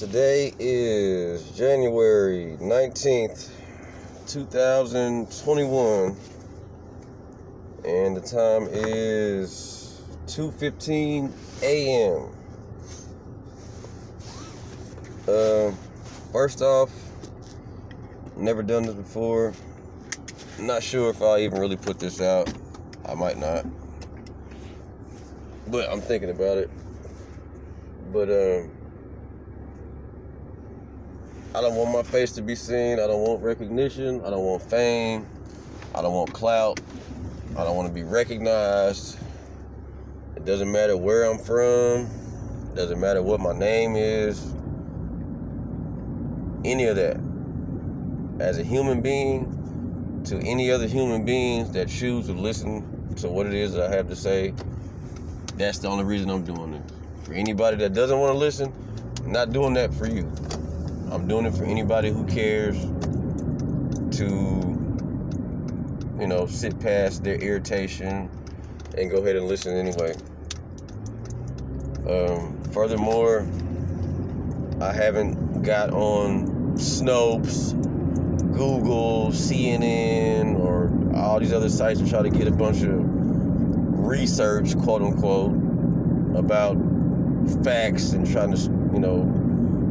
Today is January 19th, 2021, and the time is 2:15 a.m. First off, never done this before. Not sure if I'll even really put this out. I might not, but I'm thinking about it. But I don't want my face to be seen. I don't want recognition. I don't want fame. I don't want clout. I don't want to be recognized. It doesn't matter where I'm from. It doesn't matter what my name is. Any of that. As a human being, to any other human beings that choose to listen to what it is that I have to say, that's the only reason I'm doing it. For anybody that doesn't want to listen, I'm not doing that for you. I'm doing it for anybody who cares to, sit past their irritation and go ahead and listen anyway. Furthermore, I haven't got on Snopes, Google, CNN, or all these other sites to try to get a bunch of research, quote unquote, about facts and trying to,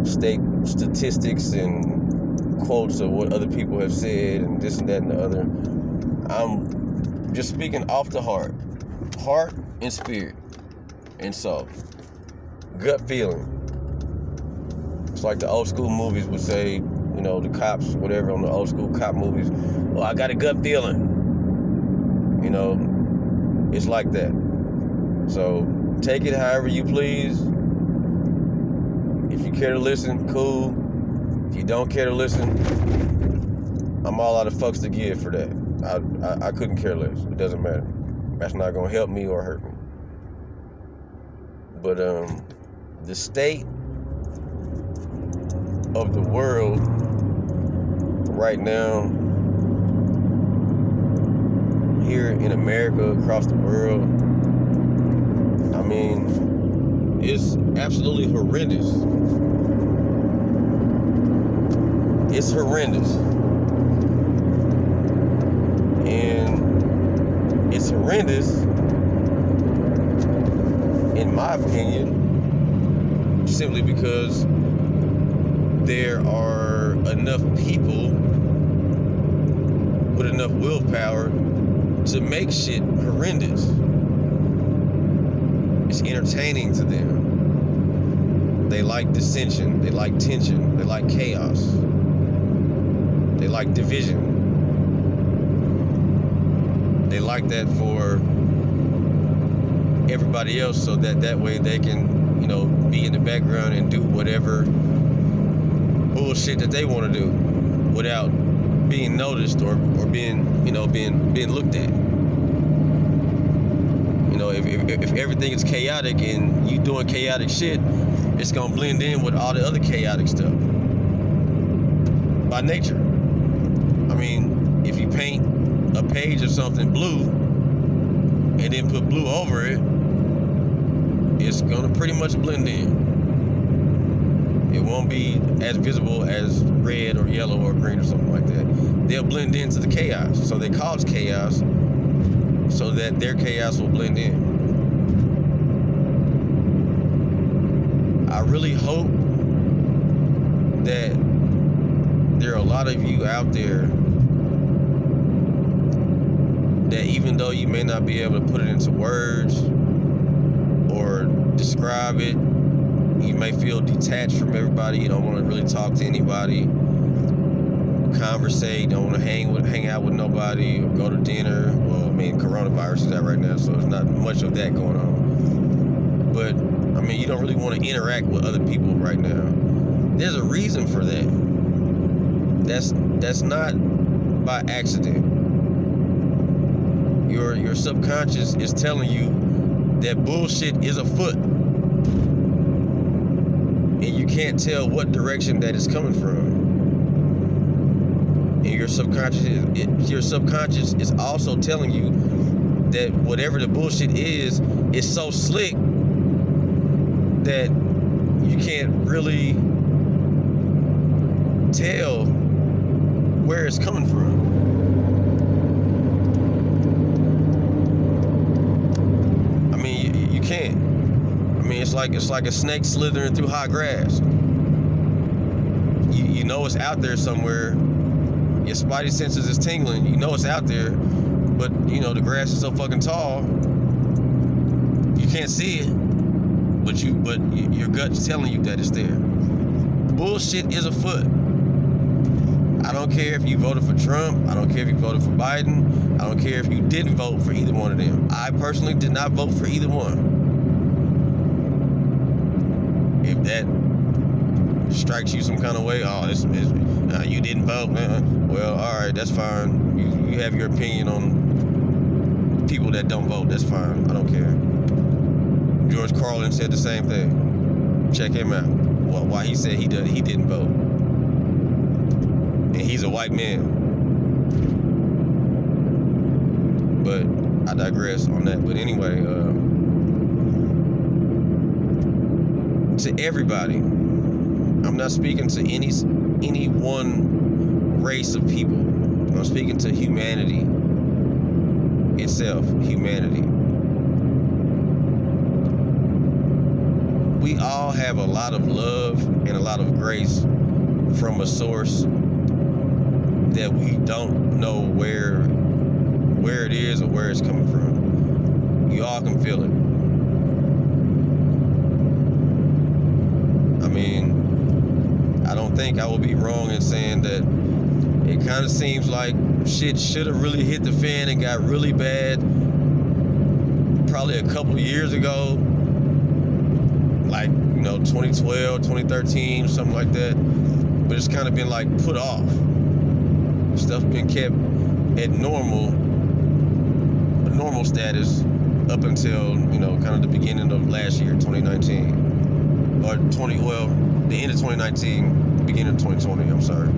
state statistics and quotes of what other people have said and this and that and the other. I'm just speaking off the heart and spirit and soul, gut feeling. It's like the old school movies would say, the cops, whatever, on the old school cop movies. Well, I got a gut feeling. It's like that. So take it however you please. If you care to listen, cool. If you don't care to listen, I'm all out of fucks to give for that. I couldn't care less. It doesn't matter. That's not gonna help me or hurt me. But the state of the world right now, here in America, across the world, it's absolutely horrendous. It's horrendous. And it's horrendous, in my opinion, simply because there are enough people with enough willpower to make shit horrendous. It's entertaining to them. They like dissension. They like tension. They like chaos. They like division. They like that for everybody else, so that way they can, be in the background and do whatever bullshit that they want to do without being noticed or being looked at. If everything is chaotic and you doing chaotic shit, it's gonna blend in with all the other chaotic stuff by nature. If you paint a page of something blue and then put blue over it, it's gonna pretty much blend in. It won't be as visible as red or yellow or green or something like that. They'll blend into the chaos. So they cause chaos so that their chaos will blend in. I really hope that there are a lot of you out there that, even though you may not be able to put it into words or describe it, you may feel detached from everybody. You don't want to really talk to anybody, conversate. Don't want to hang out with nobody or go to dinner. Well, coronavirus is out right now, so there's not much of that going on. But you don't really want to interact with other people right now. There's a reason for that. That's not by accident. Your subconscious is telling you that bullshit is afoot. And you can't tell what direction that is coming from. And your subconscious is also telling you that whatever the bullshit is so slick that you can't really tell where it's coming from. I mean, you can't. I mean, it's like a snake slithering through hot grass. You know it's out there somewhere. Your spidey senses is tingling. You know it's out there, but the grass is so fucking tall, you can't see it. But your gut's telling you that it's there. Bullshit is afoot. I don't care if you voted for Trump. I don't care if you voted for Biden. I don't care if you didn't vote for either one of them. I personally did not vote for either one. If that strikes you some kind of way, you didn't vote, man. Well, all right, that's fine. You have your opinion on people that don't vote. That's fine. I don't care. George Carlin said the same thing. Check him out. Well, why he said he didn't vote, and he's a white man. But I digress on that. But anyway, to everybody, I'm not speaking to any one race of people. I'm speaking to humanity itself. Humanity. We all have a lot of love and a lot of grace from a source that we don't know where it is or where it's coming from. You all can feel it. I mean, I don't think I will be wrong in saying that it kind of seems like shit should have really hit the fan and got really bad probably a couple years ago. Like, 2012, 2013, something like that. But it's kind of been like put off. Stuff been kept at normal status up until, kind of the beginning of last year, 2019. Or the end of 2019, beginning of 2020, I'm sorry.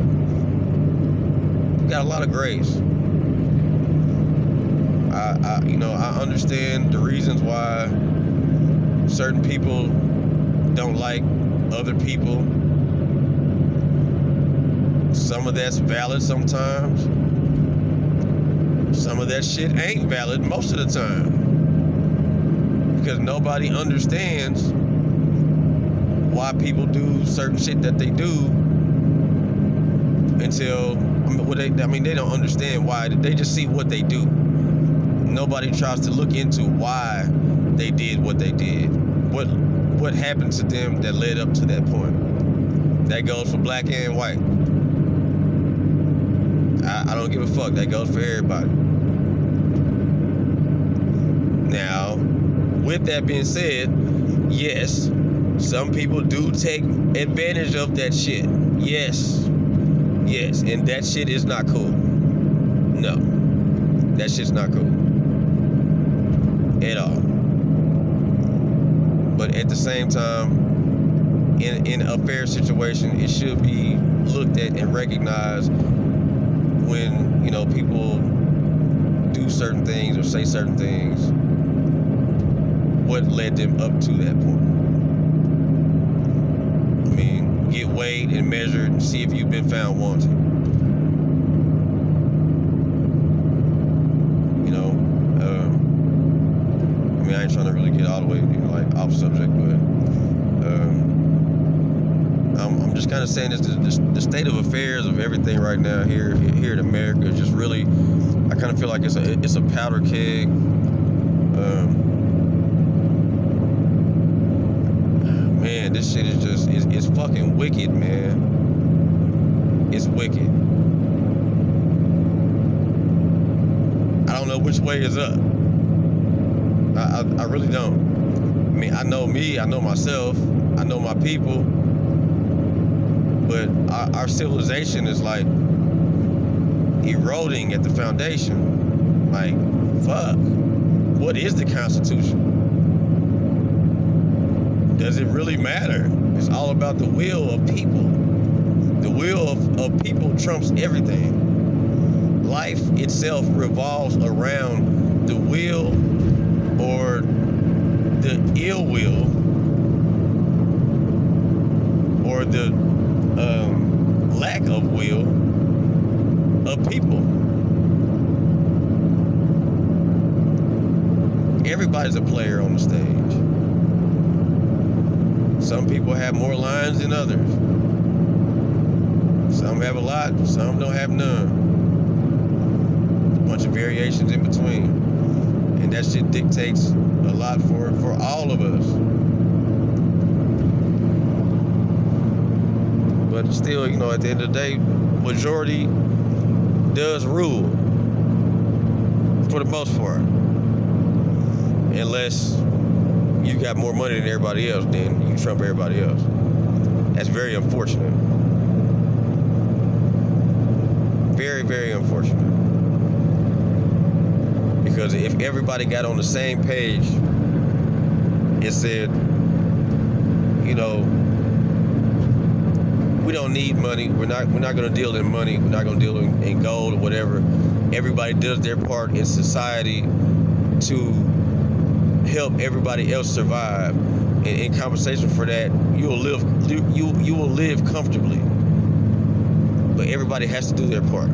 We got a lot of grace. I understand the reasons why certain people don't like other people. Some of that's valid sometimes. Some of that shit ain't valid most of the time. Because nobody understands why people do certain shit that they do until, they don't understand why. They just see what they do. Nobody tries to look into why they did what they did. What happened to them that led up to that point. That goes for black and white. I don't give a fuck. That goes for everybody. Now, with that being said, yes, some people do take advantage of that shit. Yes, and that shit is not cool. No, that shit's not cool at all. But at the same time, in a fair situation, it should be looked at and recognized when, people do certain things or say certain things, what led them up to that point. I mean, get weighed and measured and see if you've been found wanting. I ain't trying to really get all the way, off subject, but I'm just kind of saying the state of affairs of everything right now here in America is just really, I kind of feel like it's a powder keg. Man, this shit is just it's fucking wicked, man. It's wicked. I don't know which way is up. I really don't. I mean, I know me, I know myself, I know my people, but our civilization is like eroding at the foundation. Like, fuck. What is the Constitution? Does it really matter? It's all about the will of people. The will of people trumps everything. Life itself revolves around the will or the ill will or the lack of will of people. Everybody's a player on the stage. Some people have more lines than others. Some have a lot, some don't have none. A bunch of variations in between. And that shit dictates a lot for all of us. But still, you know, at the end of the day, majority does rule for the most part. Unless you got more money than everybody else, then you trump everybody else. That's very unfortunate. Very, very unfortunate. Because if everybody got on the same page and said, you know, we don't need money, we're not gonna deal in money, we're not gonna deal in gold or whatever. Everybody does their part in society to help everybody else survive. And in compensation for that, you will live comfortably. But everybody has to do their part.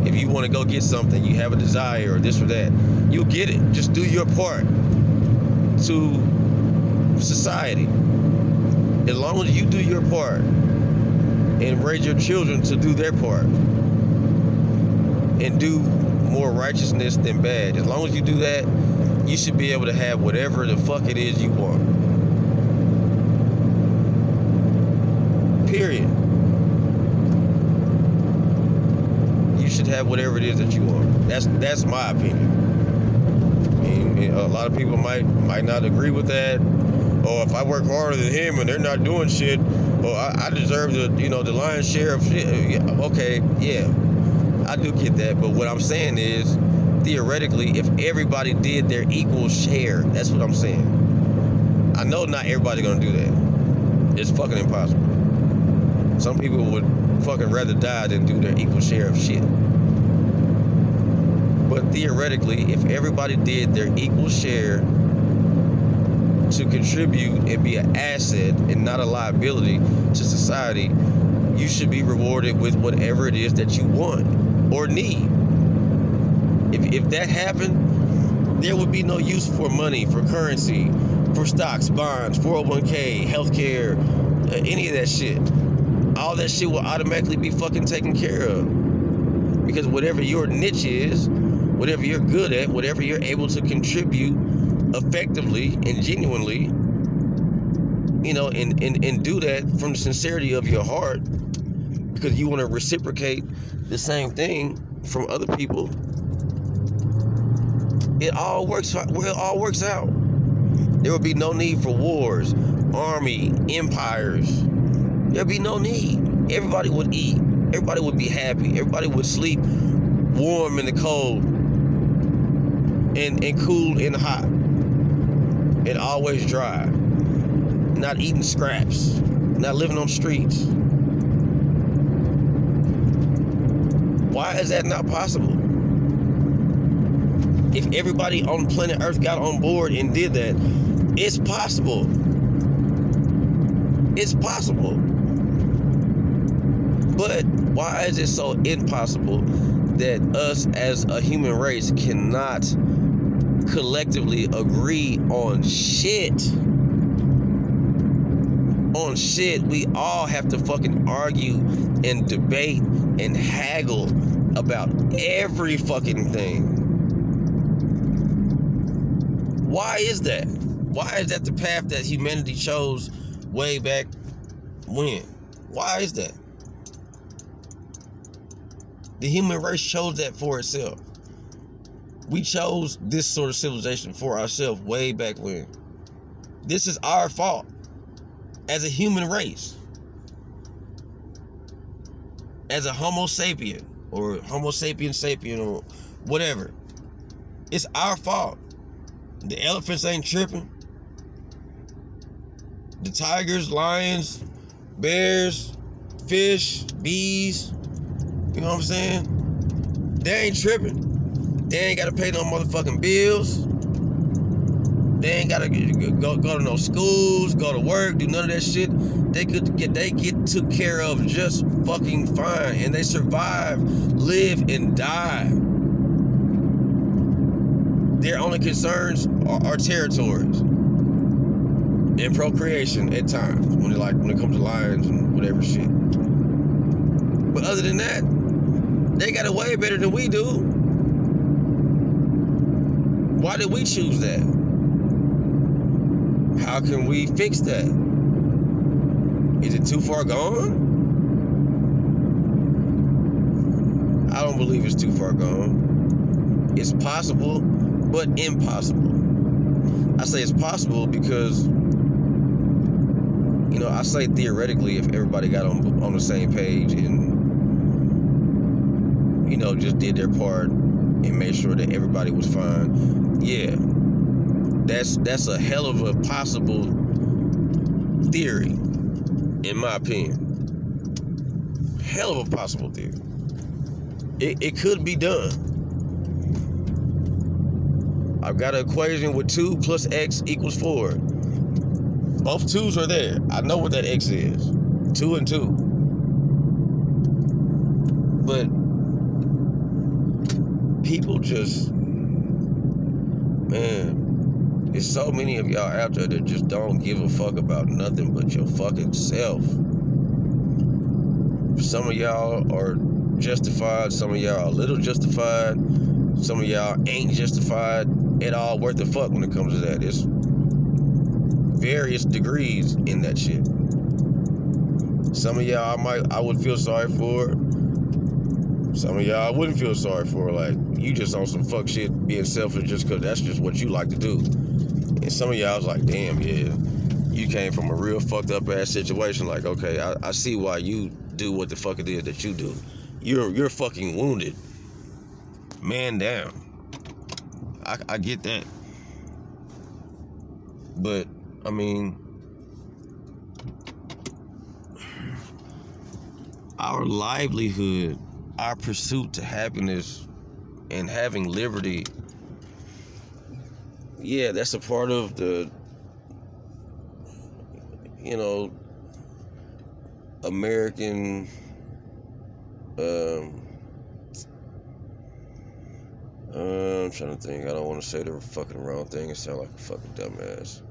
If you want to go get something, you have a desire or this or that, you'll get it. Just do your part to society. As long as you do your part and raise your children to do their part and do more righteousness than bad. As long as you do that, you should be able to have whatever the fuck it is you want. Period. You should have whatever it is that you want. That's my opinion. And a lot of people might not agree with that. Or if I work harder than him and they're not doing shit, or I deserve the lion's share of shit. Okay, yeah. I do get that, but what I'm saying is, theoretically, if everybody did their equal share, that's what I'm saying. I know not everybody's gonna do that. It's fucking impossible. Some people would fucking rather die than do their equal share of shit. But theoretically, if everybody did their equal share to contribute and be an asset and not a liability to society, you should be rewarded with whatever it is that you want or need. If that happened, there would be no use for money, for currency, for stocks, bonds, 401k, healthcare, any of that shit. All that shit will automatically be fucking taken care of. Because whatever your niche is, whatever you're good at, whatever you're able to contribute effectively and genuinely, and do that from the sincerity of your heart, because you want to reciprocate the same thing from other people, it all works out. There would be no need for wars, army, empires. There'd be no need. Everybody would eat. Everybody would be happy. Everybody would sleep warm in the cold and cool in the hot, and always dry. Not eating scraps. Not living on streets. Why is that not possible? If everybody on planet Earth got on board and did that, it's possible. It's possible. But why is it so impossible that us as a human race cannot collectively agree on shit? On shit, we all have to fucking argue and debate and haggle about every fucking thing. Why is that? Why is that the path that humanity chose way back when? Why is that? The human race chose that for itself. We chose this sort of civilization for ourselves way back when. This is our fault as a human race. As a Homo sapien or Homo sapien sapien or whatever. It's our fault. The elephants ain't tripping. The tigers, lions, bears, fish, bees, you know what I'm saying? They ain't tripping. They ain't gotta pay no motherfucking bills. They ain't gotta go to no schools, go to work, do none of that shit. they get took care of just fucking fine, and they survive, live, and die. Their only concerns are territories and procreation at times, when it comes to lions and whatever shit. But other than that, they got it way better than we do. Why did we choose that? How can we fix that? Is it too far gone? I don't believe it's too far gone. It's possible, but impossible. I say it's possible because, I say theoretically, if everybody got on the same page and, just did their part and made sure that everybody was fine, yeah, that's a hell of a possible theory, in my opinion. Hell of a possible theory. It could be done. I've got an equation with 2 plus x equals 4. Both 2's are there. I know what that x is. 2 and 2. But people just, man, there's so many of y'all out there that just don't give a fuck about nothing but your fucking self. Some of y'all are justified. Some of y'all are a little justified. Some of y'all ain't justified at all worth a fuck when it comes to that. It's various degrees in that shit. Some of y'all I would feel sorry for. Some of y'all I wouldn't feel sorry for. Like, you just on some fuck shit being selfish just because that's just what you like to do. And some of y'all was like, damn, yeah, you came from a real fucked up ass situation. Like, okay, I see why you do what the fuck it is that you do. You're fucking wounded. Man down. I get that. But, I mean, our livelihood, our pursuit to happiness and having liberty, yeah, that's a part of the, American, I'm trying to think. I don't want to say the fucking wrong thing and sound like a fucking dumbass.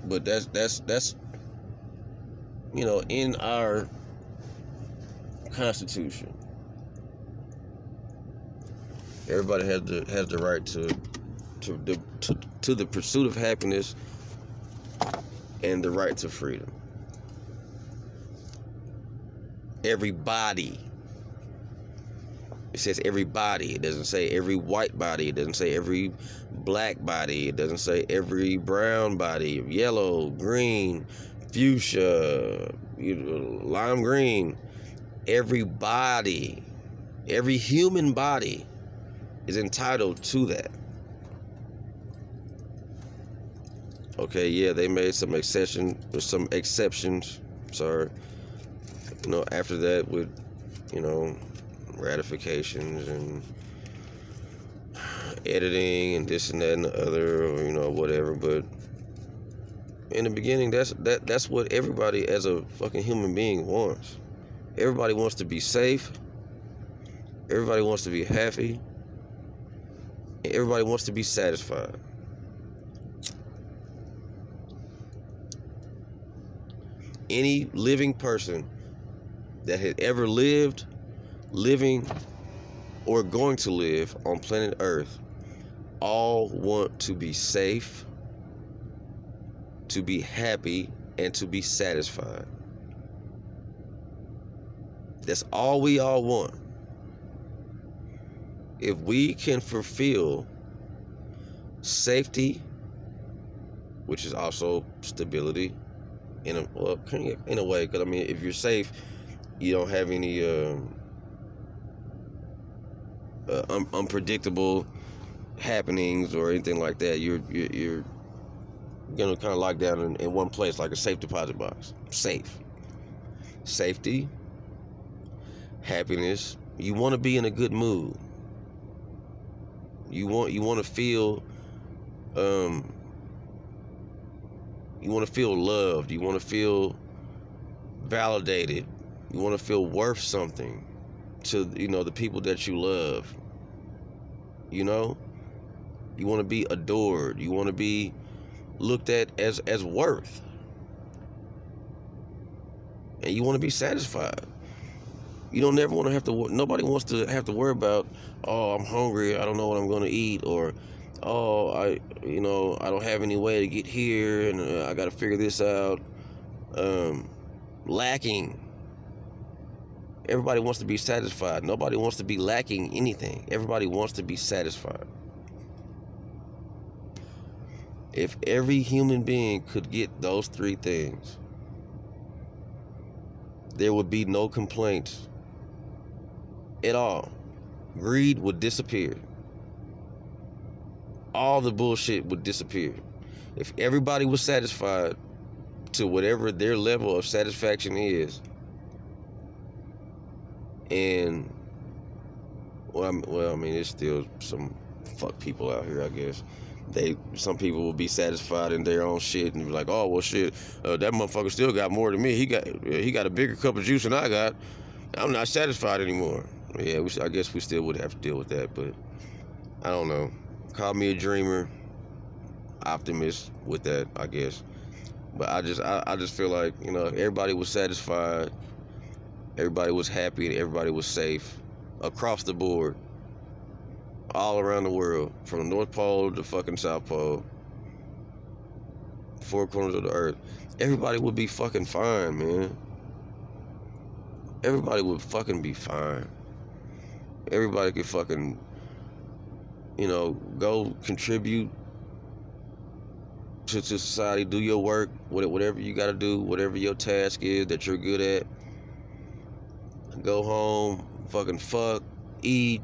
But that's in our Constitution. Everybody has the right to the pursuit of happiness and the right to freedom. Everybody. It says everybody. It doesn't say every white body. It doesn't say every black body. It doesn't say every brown body. Yellow, green, fuchsia, lime green. Everybody, every human body is entitled to that. Okay, yeah, they made some exceptions. Sorry. After that with, ratifications and editing and this and that and the other, or whatever. But in the beginning, that's what everybody as a fucking human being wants. Everybody wants to be safe. Everybody wants to be happy. And everybody wants to be satisfied. Any living person that had ever lived, living, or going to live on planet Earth all want to be safe, to be happy, and to be satisfied. That's all we all want. If we can fulfill safety, which is also stability, in a way, because if you're safe, you don't have any unpredictable happenings or anything like that. You're gonna kind of lock down in one place, like a safe deposit box. Safety, happiness. You want to be in a good mood. You want to feel You want to feel loved. You want to feel validated. You want to feel worth something to, the people that you love. You want to be adored. You want to be looked at as worth. And you want to be satisfied. You don't never want to have to, nobody wants to have to worry about, oh, I'm hungry, I don't know what I'm going to eat, or, oh, I don't have any way to get here, and I got to figure this out. Lacking. Everybody wants to be satisfied. Nobody wants to be lacking anything. Everybody wants to be satisfied. If every human being could get those three things, there would be no complaints at all. Greed would disappear. All the bullshit would disappear. If everybody was satisfied to whatever their level of satisfaction is, and there's still some fuck people out here, I guess. Some people will be satisfied in their own shit and be like, oh well, shit, that motherfucker still got more than me. He got a bigger cup of juice than I got. I'm not satisfied anymore. Yeah, I guess we still would have to deal with that, but I don't know. Call me a dreamer, optimist with that, I guess. But I just feel like, everybody was satisfied, everybody was happy, and everybody was safe across the board, all around the world, from the North Pole to fucking South Pole, four corners of the earth. Everybody would be fucking fine, man. Everybody would fucking be fine. Everybody could fucking, go contribute to society, do your work, whatever you gotta do, whatever your task is that you're good at. Go home, fucking fuck, eat,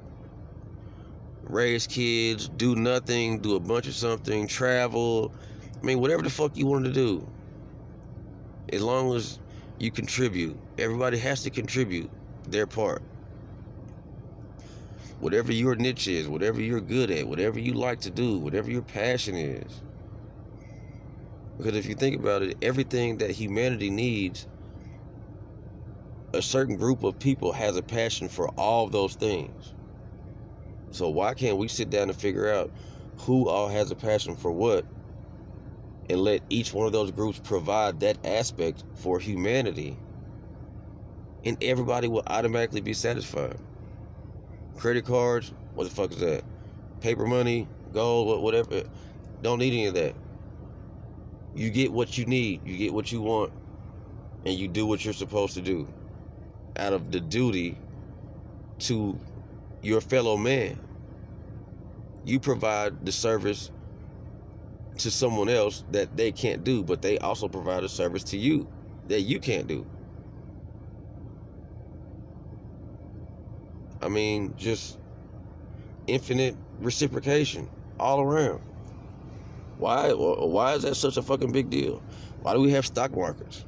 raise kids, do nothing, do a bunch of something, travel. Whatever the fuck you want to do. As long as you contribute. Everybody has to contribute their part. Whatever your niche is, whatever you're good at, whatever you like to do, whatever your passion is. Because if you think about it, everything that humanity needs, a certain group of people has a passion for all of those things. So why can't we sit down and figure out who all has a passion for what, and let each one of those groups provide that aspect for humanity, and everybody will automatically be satisfied. Credit cards, what the fuck is that? Paper money, gold, whatever. Don't need any of that. You get what you need, you get what you want, and you do what you're supposed to do out of the duty to your fellow man. You provide the service to someone else that they can't do, but they also provide a service to you that you can't do. Just infinite reciprocation all around. Why is that such a fucking big deal? Why do we have stock markets?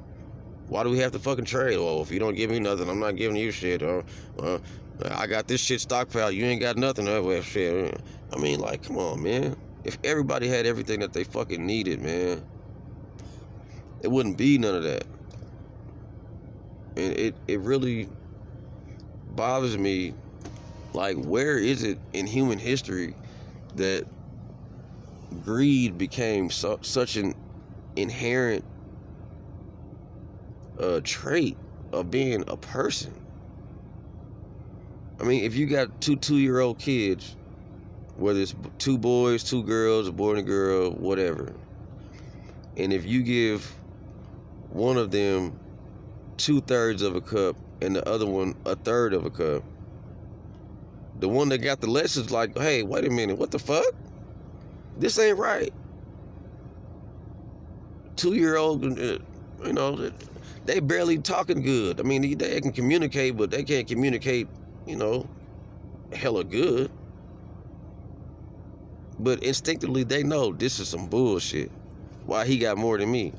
Why do we have to fucking trade? Well, if you don't give me nothing, I'm not giving you shit. I got this shit stockpiled. You ain't got nothing. Well, shit. Come on, man. If everybody had everything that they fucking needed, man, it wouldn't be none of that. And it really bothers me. Like, where is it in human history that greed became such an inherent trait of being a person? If you got two-year-old kids, whether it's two boys, two girls, a boy and a girl, whatever, and if you give one of them 2/3 of a cup and the other one 1/3 of a cup, the one that got the less is like, hey, wait a minute, what the fuck? This ain't right. 2-year-old, they barely talking good. They can communicate, but they can't communicate, hella good. But instinctively, they know this is some bullshit. Why he got more than me?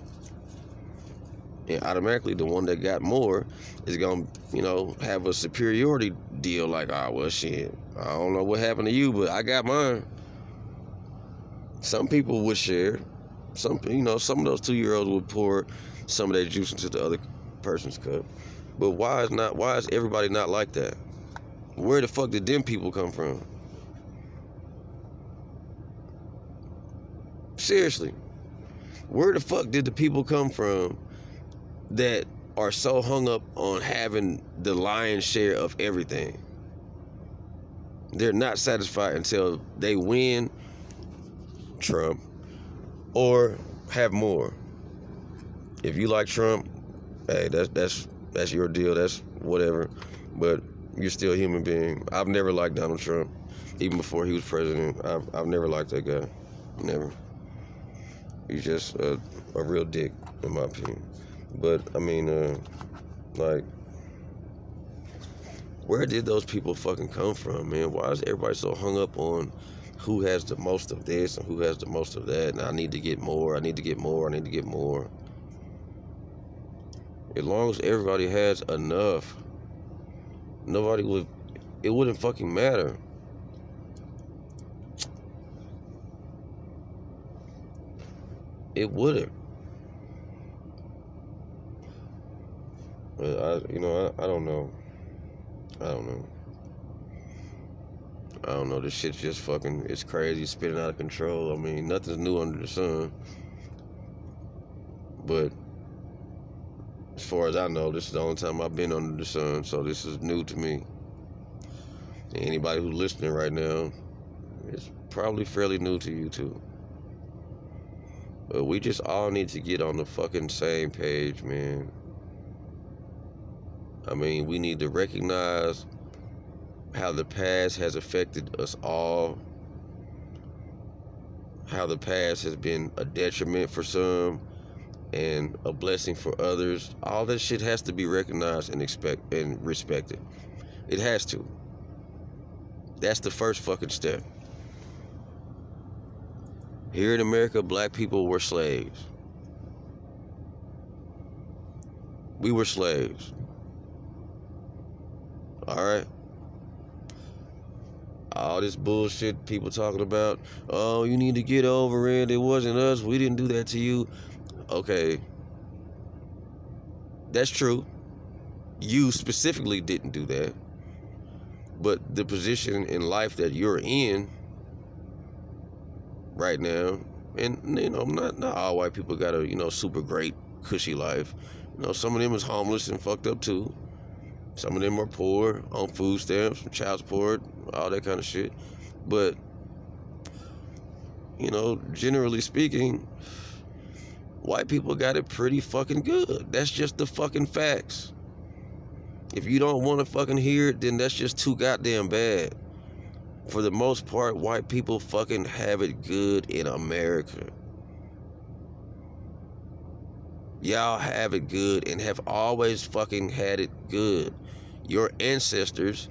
And automatically, the one that got more is going to, have a superiority deal. Like, well, shit, I don't know what happened to you, but I got mine. Some people would share. Some of those 2-year-olds would pour some of their juice into the other person's cup. But why is everybody not like that? Where the fuck did them people come from? Seriously. Where the fuck did the people come from that are so hung up on having the lion's share of everything? They're not satisfied until they win Trump or have more. If you like Trump, hey, that's your deal. That's whatever. But you're still a human being. I've never liked Donald Trump, even before he was president. I've never liked that guy. Never. He's just a real dick, in my opinion. But I mean, like, where did those people fucking come from, man? Why is everybody so hung up on who has the most of this and who has the most of that? And I need to get more. I need to get more. I need to get more. As long as everybody has enough, it wouldn't fucking matter. It wouldn't. But I don't know. I don't know. This shit's just fucking, it's crazy, spinning out of control. I mean, nothing's new under the sun. But as far as I know, this is the only time I've been under the sun, so this is new to me. And anybody who's listening right now, it's probably fairly new to you too. But we just all need to get on the fucking same page, man. I mean, we need to recognize how the past has affected us all, how the past has been a detriment for some and a blessing for others. All that shit has to be recognized and respected. It has to. That's the first fucking step. Here in America, black people were slaves. We were slaves. Alright? All this bullshit people talking about, oh, you need to get over it. It wasn't us. We didn't do that to you. Okay. That's true. You specifically didn't do that. But the position in life that you're in right now, and not all white people got a super great cushy life. Some of them is homeless and fucked up too. Some of them are poor, on food stamps, child support, all that kind of shit. But generally speaking, white people got it pretty fucking good. That's just the fucking facts. If you don't want to fucking hear it, then that's just too goddamn bad. For the most part, white people fucking have it good in America. Y'all have it good and have always fucking had it good. Your ancestors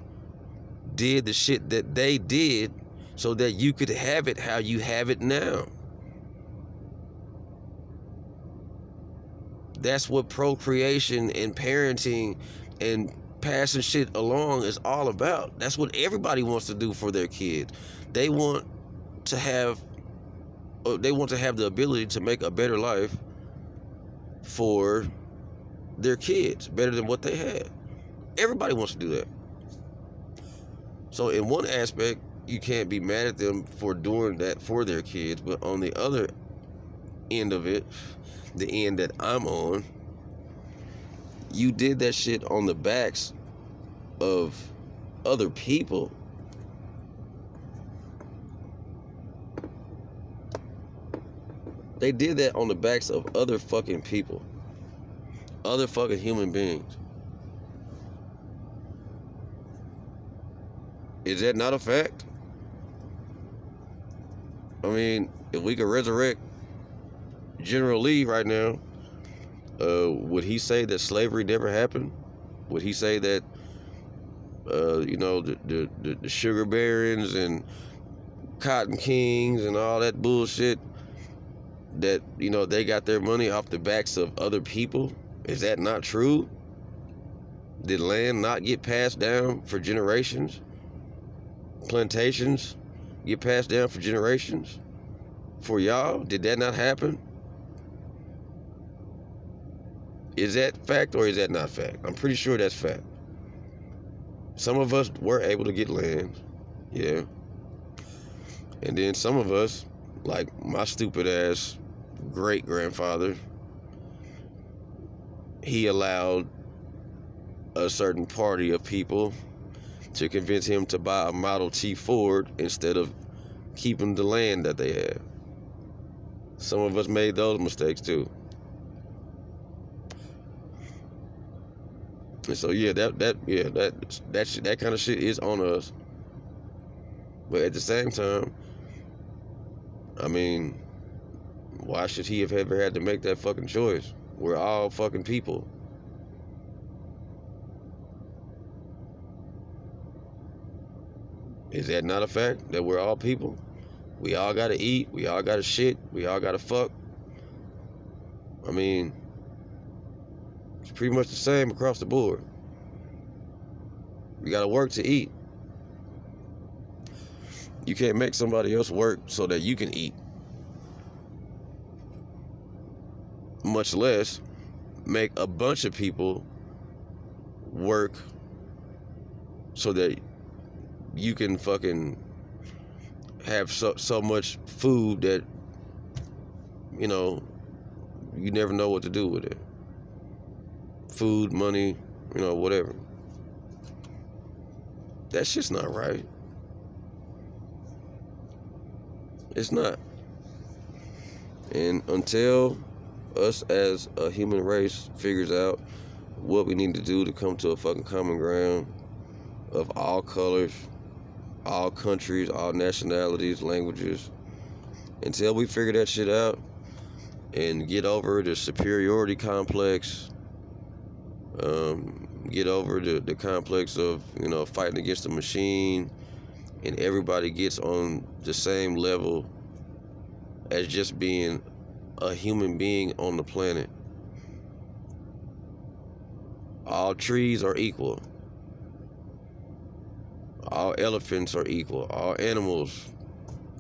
did the shit that they did so that you could have it how you have it now. That's what procreation and parenting and passing shit along is all about. That's what everybody wants to do for their kids. They want to have the ability to make a better life for their kids, better than what they had. Everybody wants to do that. So in one aspect, you can't be mad at them for doing that for their kids, but on the other end of it, the end that I'm on, you did that shit on the backs of other people. They did that on the backs of other fucking people. Other fucking human beings. Is that not a fact? I mean, if we could resurrect General Lee right now, would he say that slavery never happened? Would he say that, the sugar barons and cotton kings and all that bullshit, that, they got their money off the backs of other people? Is that not true? Did land not get passed down for generations? Plantations get passed down for generations? For y'all, did that not happen? Is that fact or is that not fact? I'm pretty sure that's fact. Some of us were able to get land, yeah. And then some of us, like my stupid ass great grandfather, he allowed a certain party of people to convince him to buy a Model T Ford instead of keeping the land that they had. Some of us made those mistakes too. And so yeah, that kind of shit is on us. But at the same time, I mean, why should he have ever had to make that fucking choice? We're all fucking people. Is that not a fact that we're all people? We all gotta eat, we all gotta shit, we all gotta fuck. I mean, it's pretty much the same across the board. You gotta work to eat. You can't make somebody else work so that you can eat. Much less make a bunch of people work so that you can fucking have so much food that, you know, you never know what to do with it. Food, money, you know, whatever. That shit's not right. It's not. And until us as a human race figures out what we need to do to come to a fucking common ground of all colors, all countries, all nationalities, languages, until we figure that shit out and get over the superiority complex, get over the complex of, you know, fighting against the machine, and everybody gets on the same level as just being a human being on the planet. All trees are equal. All elephants are equal. All animals,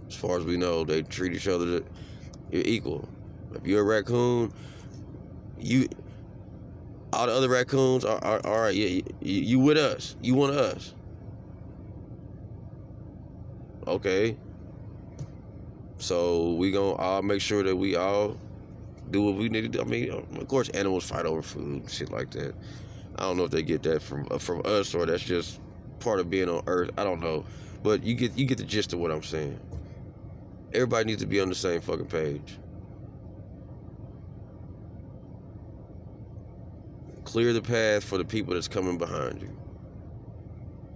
as far as we know, they treat each other, you're equal. If you're a raccoon, all the other raccoons are all right. Yeah, you with us. You want us. Okay. So we gonna all make sure that we all do what we need to do. I mean, of course, animals fight over food and shit like that. I don't know if they get that from us or that's just part of being on Earth. I don't know, but you get the gist of what I'm saying. Everybody needs to be on the same fucking page. Clear the path for the people that's coming behind you,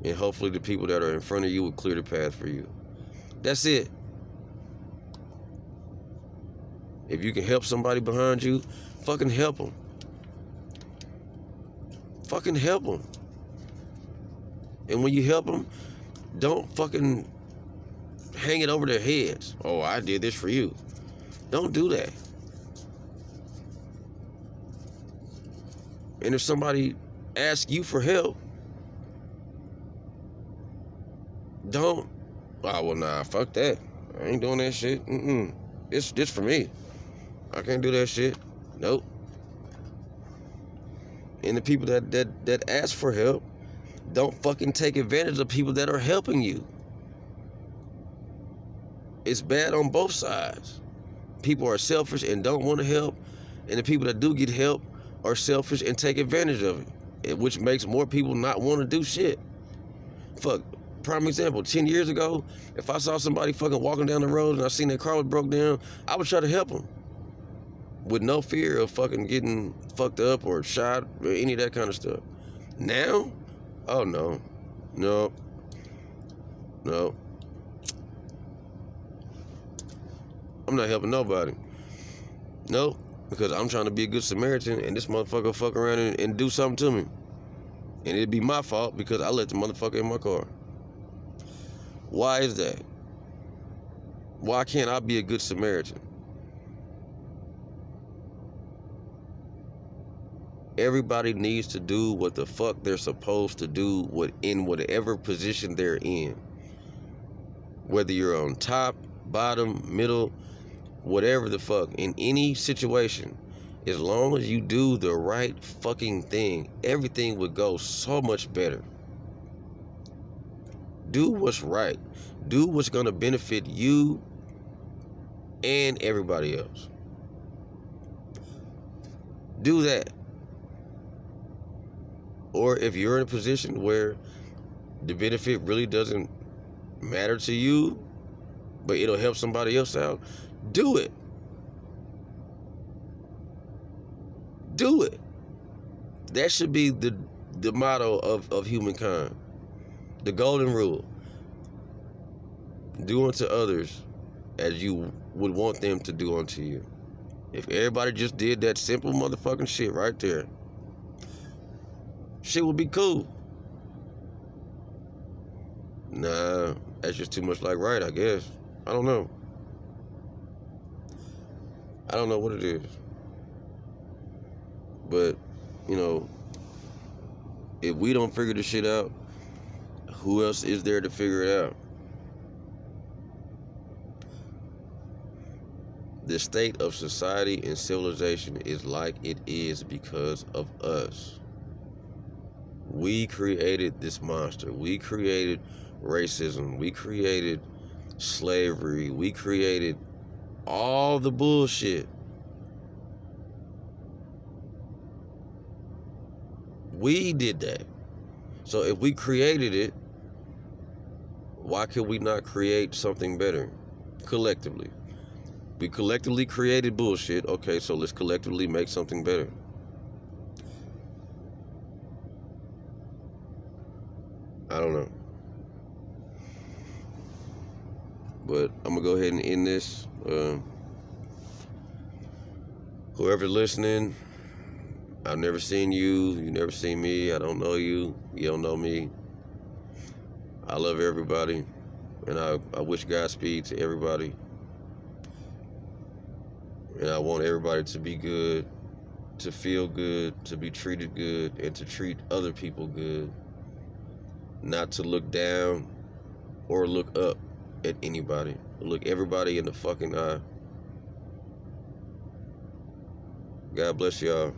and hopefully the people that are in front of you will clear the path for you. That's it. If you can help somebody behind you, fucking help them. Fucking help them. And when you help them, don't fucking hang it over their heads. Oh, I did this for you. Don't do that. And if somebody asks you for help, don't, oh, well, nah, fuck that. I ain't doing that shit. This for me. I can't do that shit. Nope. And the people that ask for help, don't fucking take advantage of people that are helping you. It's bad on both sides. People are selfish and don't want to help, and the people that do get help are selfish and take advantage of it, which makes more people not want to do shit. Fuck, prime example, 10 years ago, if I saw somebody fucking walking down the road and I seen their car was broke down, I would try to help them with no fear of fucking getting fucked up or shot or any of that kind of stuff. Now, oh no. I'm not helping nobody. Nope. Because I'm trying to be a good Samaritan and this motherfucker fuck around and do something to me. And it'd be my fault because I let the motherfucker in my car. Why is that? Why can't I be a good Samaritan? Everybody needs to do what the fuck they're supposed to do in whatever position they're in. Whether you're on top, bottom, middle, whatever the fuck, in any situation, As long as you do the right fucking thing, everything would go so much better. Do what's right. Do what's gonna benefit you and everybody else. Do that. Or if you're in a position where the benefit really doesn't matter to you, but it'll help somebody else out, do it. Do it. That should be the motto of humankind. The golden rule. Do unto others as you would want them to do unto you. If everybody just did that simple motherfucking shit right there, shit would be cool. Nah, that's just too much like right, I guess. I don't know. I don't know what it is. But, you know, if we don't figure this shit out, who else is there to figure it out? The state of society and civilization is like it is because of us. We created this monster. We created racism. We created slavery. We created all the bullshit. We did that. So if we created it, why could we not create something better collectively? We collectively created bullshit. Okay, so let's collectively make something better. I don't know. But I'm going to go ahead and end this. Whoever's listening, I've never seen you. You never seen me. I don't know you. You don't know me. I love everybody. And I wish Godspeed to everybody. And I want everybody to be good, to feel good, to be treated good, and to treat other people good. Not to look down or look up at anybody. Look everybody in the fucking eye. God bless y'all.